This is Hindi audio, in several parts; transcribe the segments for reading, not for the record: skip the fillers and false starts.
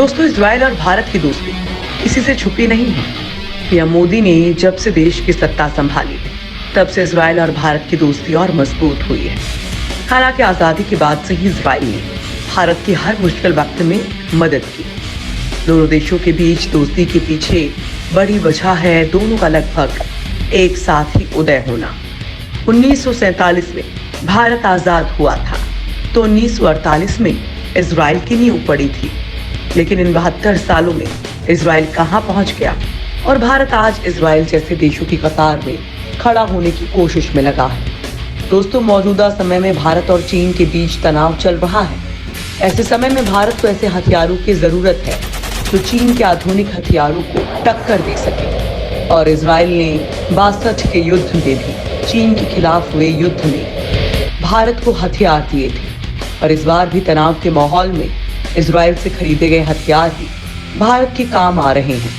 दोस्तों, इजराइल और भारत की दोस्ती किसी से छुपी नहीं है। पीएम मोदी ने जब से देश की सत्ता संभाली तब से इजराइल और भारत की दोस्ती और मजबूत हुई है। हालांकि आजादी के बाद से ही इजराइल ने भारत की हर मुश्किल वक्त में मदद की। दोनों देशों के बीच दोस्ती के पीछे बड़ी वजह है दोनों का लगभग एक साथ ही उदय होना। 1947 में भारत आजाद हुआ था तो 1948 में इजराइल की नींव पड़ी थी। लेकिन इन 72 सालों में इजराइल कहां पहुंच गया और भारत आज इजराइल जैसे देशों की कतार में खड़ा होने की कोशिश में लगा है। दोस्तों, मौजूदा समय में भारत और चीन के बीच तनाव चल रहा है। ऐसे समय में भारत को ऐसे हथियारों की जरूरत है जो चीन के आधुनिक हथियारों को टक्कर दे सके। और इजराइल ने 62 के युद्ध में भी चीन के खिलाफ हुए युद्ध में भारत को हथियार दिए थे। और इस बार भी तनाव के माहौल में इजराइल से खरीदे गए हथियार ही भारत के काम आ रहे हैं।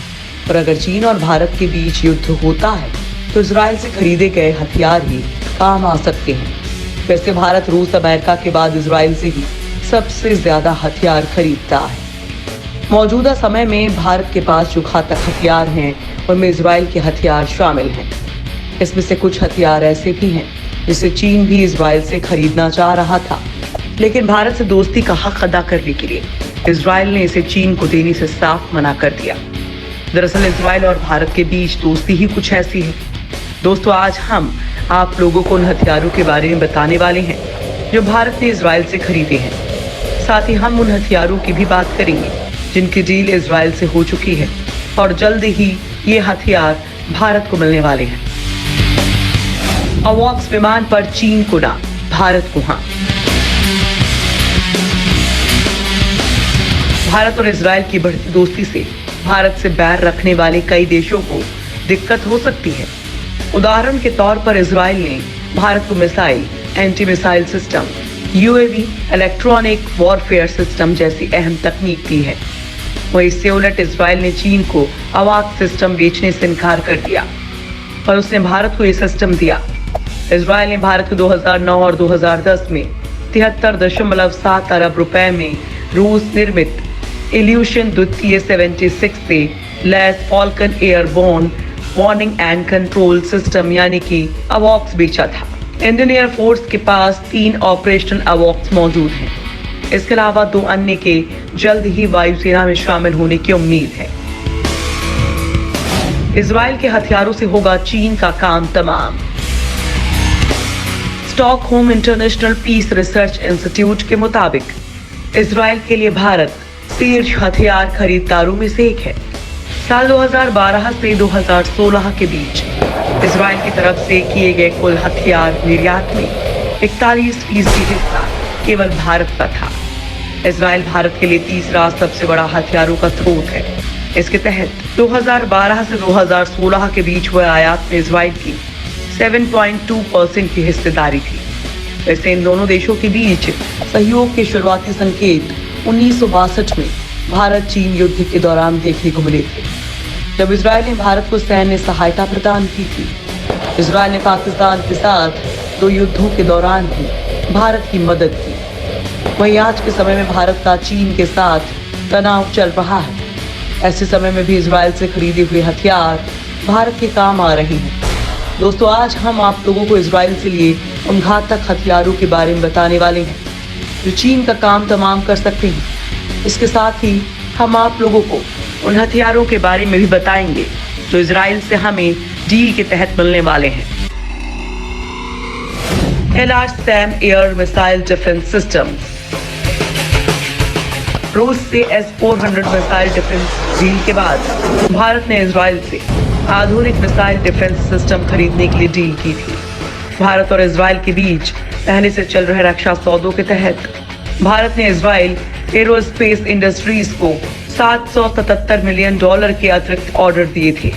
और अगर चीन और भारत के बीच युद्ध होता है तो इजराइल से खरीदे गए हथियार ही काम आ सकते हैं। वैसे भारत रूस अमेरिका के बाद इजराइल से ही सबसे ज्यादा हथियार खरीदता है। मौजूदा समय में भारत के पास जो घातक हथियार हैं उनमें इजराइल के हथियार शामिल हैं। इसमें से कुछ हथियार ऐसे भी हैं जिसे चीन भी इजराइल से खरीदना चाह रहा था, लेकिन भारत से दोस्ती का हक अदा करने के लिए इजराइल ने इसे चीन को देने से साफ मना कर दिया। दरअसल इजराइल और भारत के बीच दोस्ती ही कुछ ऐसी है। दोस्तों, आज हम आप लोगों को उन हथियारों के बारे में बताने वाले हैं जो भारत ने इजराइल से खरीदे हैं। साथ ही हम उन हथियारों की भी बात करेंगे जिनकी डील इजराइल से हो चुकी है और जल्द ही ये हथियार भारत को मिलने वाले हैं। अवॉक्स विमान पर चीन को ना, भारत को हाँ। भारत और इजराइल की बढ़ती दोस्ती से भारत से बैर रखने वाले कई देशों को दिक्कत हो सकती है। उदाहरण के तौर पर इजराइल ने भारत को missile, anti missile system, UAV, electronic warfare system जैसी अहम तकनीक दी है। वहीं इससे उलट इजराइल ने चीन को अवाक सिस्टम बेचने से इनकार कर दिया और उसने भारत को ये सिस्टम दिया। इजराइल ने भारत को 2009 और 2010 में 73.7 अरब रुपए में रूस निर्मित इल्यूशन द्वितीय 76 से लैस Falcon airborne warning and control system यानी कि अवॉक्स बेचा था। इंडियन एयरफोर्स के पास 3 ऑपरेशनल अवॉक्स मौजूद हैं। इसके अलावा 2 अन्य के जल्द ही वायुसेना में शामिल होने की उम्मीद है। इजराइल के हथियारों से होगा चीन का काम तमाम। Stockholm International Peace Research Institute के मुताबिक इजराइल के लिए भारत शीर्ष हथियार खरीदारों में से एक है। साल 2012 से 2016 के बीच इजराइल की तरफ से किए गए कुल हथियार निर्यात में 41% हिस्सा केवल भारत का था। इजराइल भारत के लिए तीसरा सबसे बड़ा हथियारों का स्रोत है। इसके तहत 2012 से 2016 के बीच हुए आयात में इजराइल की 7.2% की हिस्सेदारी थी। वैसे इन दोनों देशों के बीच सहयोग के शुरुआती संकेत 1962 में भारत चीन युद्ध के दौरान देखने को मिले थे, जब इजराइल ने भारत को सैन्य सहायता प्रदान की थी। इजराइल ने पाकिस्तान के साथ 2 युद्धों के दौरान भी भारत की मदद की। वहीं आज के समय में भारत का चीन के साथ तनाव चल रहा है। ऐसे समय में भी इजराइल से खरीदे हुए हथियार भारत के काम आ रहे हैं। दोस्तों, आज हम आप लोगों को इजराइल से लिए उन घातक हथियारों के बारे में बताने वाले हैं जो चीन का काम तमाम कर सकते हैं। इसके साथ ही हम आप लोगों को उन हथियारों के बारे में भी बताएंगे जो इजराइल से हमें डील के तहत मिलने वाले हैं। LRSAM air missile defence system. रूस से S-400 मिसाइल डिफेंस डील के बाद भारत ने इजराइल से आधुनिक मिसाइल डिफेंस सिस्टम खरीदने के लिए डील की थी। भारत और इजराइल के बीच पहले से चल रहे रक्षा सौदों के तहत भारत ने इजराइल एरोस्पेस इंडस्ट्रीज को $777 मिलियन के अतिरिक्त ऑर्डर दिए थे।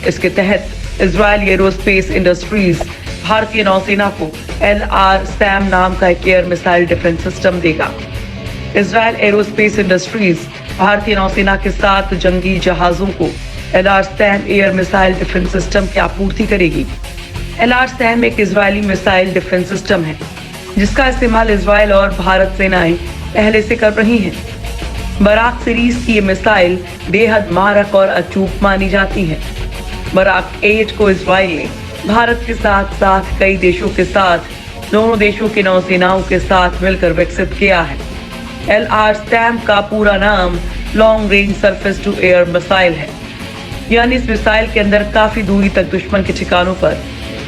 इसके तहत इजराइल एरोस्पेस इंडस्ट्रीज भारतीय नौसेना को LRSAM नाम का एक एयर मिसाइल डिफेंस सिस्टम देगा। इजराइल एरोस्पेस इंडस्ट्रीज भारतीय नौसेना के 7 जंगी जहाजों को LRSAM air missile defence system की आपूर्ति करेगी। LRSAM एक इजरायली मिसाइल डिफेंस सिस्टम है जिसका इस्तेमाल इजराइल और भारत सेनाएं पहले से कर रही हैं। बराक सीरीज की ये मिसाइल बेहद मारक और अचूक मानी जाती है। बराक 8 को इजराइल ने भारत के साथ साथ कई देशों के साथ दोनों देशों की नौसेनाओं के साथ मिलकर विकसित किया है। LRSAM का पूरा नाम long range surface to air missile है, यानी इस मिसाइल के अंदर काफी दूरी तक दुश्मन के ठिकानों पर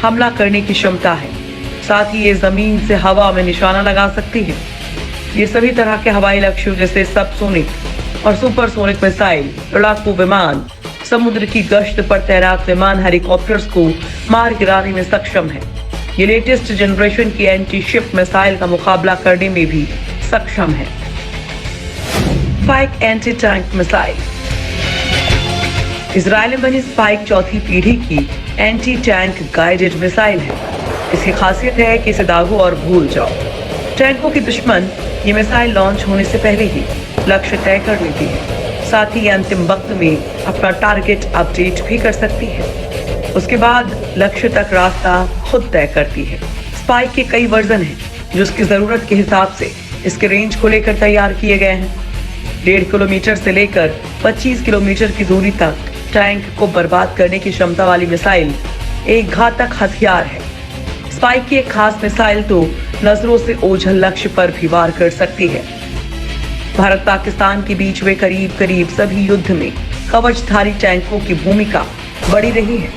हमला करने की क्षमता है। साथ ही ये जमीन से हवा में निशाना लगा सकती है। ये सभी तरह के हवाई लक्ष्यों जैसे सबसोनिक और सुपरसोनिक मिसाइल, लड़ाकू विमान, समुद्र की गश्त पर तैनात विमान, हेलीकॉप्टर्स को मार गिराने में सक्षम है। ये लेटेस्ट जनरेशन की एंटी शिप मिसाइल का मुकाबला करने में भी सक्षम है। Spike anti tank missile. Israel में बनी स्पाइक चौथी पीढ़ी की एंटी टैंक गाइडेड मिसाइल है। इसकी खासियत है कि इसे दागो और भूल जाओ। टैंकों के दुश्मन ये मिसाइल लॉन्च होने से पहले ही लक्ष्य तय कर लेती है। साथ ही अंतिम वक्त में अपना टारगेट अपडेट भी कर सकती है। उसके बाद लक्ष्य तक रास्ता खुद तय करती है। स्पाइक के कई वर्जन हैं जो उसकी जरूरत के हिसाब से इसके रेंज को लेकर तैयार किए गए हैं। 1.5 किलोमीटर से लेकर 25 किलोमीटर की दूरी तक टैंक को बर्बाद करने की क्षमता वाली मिसाइल एक घातक हथियार है। स्पाइक की एक खास मिसाइल तो नजरों से ओझल लक्ष्य पर भी वार कर सकती है। भारत पाकिस्तान के बीच में करीब करीब सभी युद्ध में कवचधारी टैंकों की भूमिका बड़ी रही है।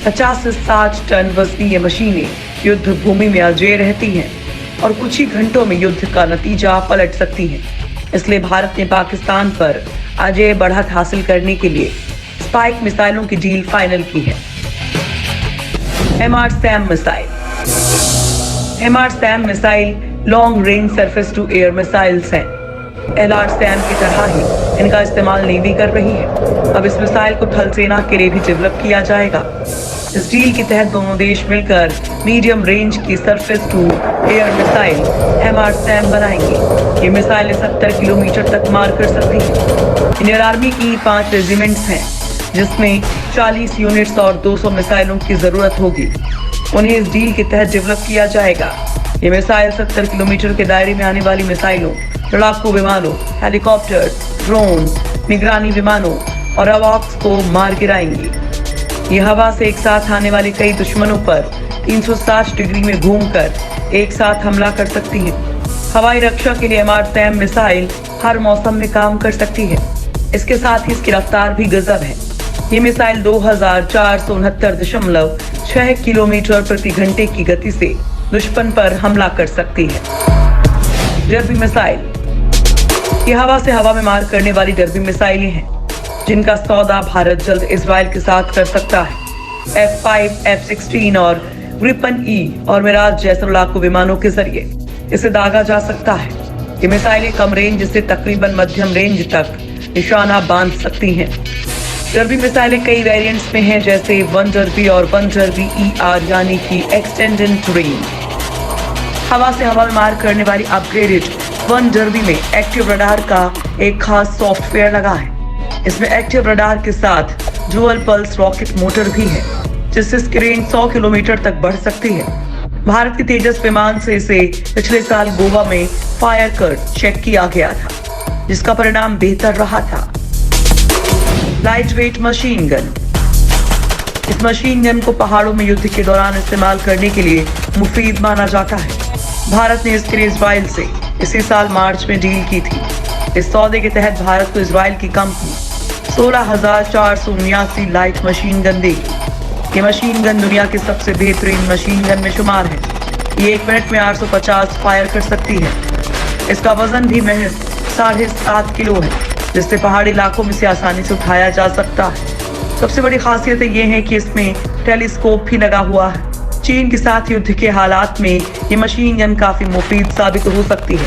50 से 60 टन वजनी ये मशीनें युद्ध भूमि में अजेय रहती हैं और कुछ ही घंटों में युद्ध का नतीजा पलट सकती हैं। इसलिए भारत ने पाकिस्तान पर अजेय बढ़त हासिल करने के लिए स्पाइक मिसाइलों की डील फाइनल की है। MRSAM missile. MRSAM missile long range surface to air missiles हैं। LRSAM की तरह ही इनका इस्तेमाल नेवी कर रही है। अब इस मिसाइल को थल सेना के लिए भी डेवलप किया जाएगा। इस डील के तहत दोनों देश मिलकर मीडियम रेंज की surface to air missile MRSAM बनाएंगे। ये मिसाइलें 70 किलोमीटर तक मार कर सकती हैं। इंडियन आर्मी की 5 रेजिमेंट्स हैं जिसमें 40 यूनिट्स और 200 मिसाइलों की जरूरत होगी। उन्हें इस डील के तहत डेवलप किया जाएगा। ये मिसाइल 70 किलोमीटर के दायरे में आने वाली मिसाइलों, लड़ाकू विमानों, हेलीकॉप्टर, ड्रोन, निगरानी विमानों और अवॉक्स को मार गिराएंगी। ये हवा से एक साथ आने वाले कई दुश्मनों पर 360 डिग्री में घूमकर एक साथ हमला कर सकती है। हवाई रक्षा के लिए MRSAM मिसाइल हर मौसम में काम कर सकती है। इसके साथ ही इसकी रफ्तार भी गजब है। ये मिसाइल 2469.6 किलोमीटर प्रति घंटे की गति से दुश्मन पर हमला कर सकती है। Derby missile. ये हवा से हवा में मार करने वाली डर्बी मिसाइलें हैं जिनका सौदा भारत जल्द इजराइल के साथ कर सकता है। F5, F-16 और ग्रिपन E और मिराज जैसे लड़ाकू विमानों के जरिए इसे दागा जा सकता है। ये मिसाइलें कम रेंज से तकरीबन मध्यम रेंज तक निशाना बांध सकती हैं। डर्बी मिसाइलें कई वेरिएंट्स में हैं जैसे 1 डर्बी और 1 डर्बी ER यानी कि एक्सटेंडेड रेंज। हवा से हवा में मार करने वाली अपग्रेडेड 1 डर्बी में एक्टिव रडार का एक खास सॉफ्टवेयर लगा है। इसमें एक्टिव रडार के साथ डुअल पल्स रॉकेट मोटर भी है जिससे इसकी रेंज 100 किलोमीटर तक बढ़ सकती है। भारत के तेजस विमान से इसे पिछले साल गोवा में फायर कर चेक किया गया था जिसका परिणाम बेहतर रहा था। Light weight machine gun. इस मशीन गन को पहाड़ों में युद्ध के दौरान इस्तेमाल करने के लिए मुफीद माना जाता है। भारत ने इसके लिए इजराइल से इसी साल मार्च में डील की थी। इस सौदे के तहत भारत को इजराइल की कंपनी 16,479 लाइट मशीन गन देगी। ये मशीन गन दुनिया की सबसे बेहतरीन मशीन गन में शुमार है। ये 1 मिनट में 850 फायर कर सकती है। इसका वजन भी महज 7.5 किलो है जिससे पहाड़ी इलाकों में से आसानी से उठाया जा सकता है। सबसे बड़ी खासियत ये है कि इसमें टेलीस्कोप भी लगा हुआ है। चीन के साथ युद्ध के हालात में ये मशीन गन काफी मुफीद साबित हो सकती है।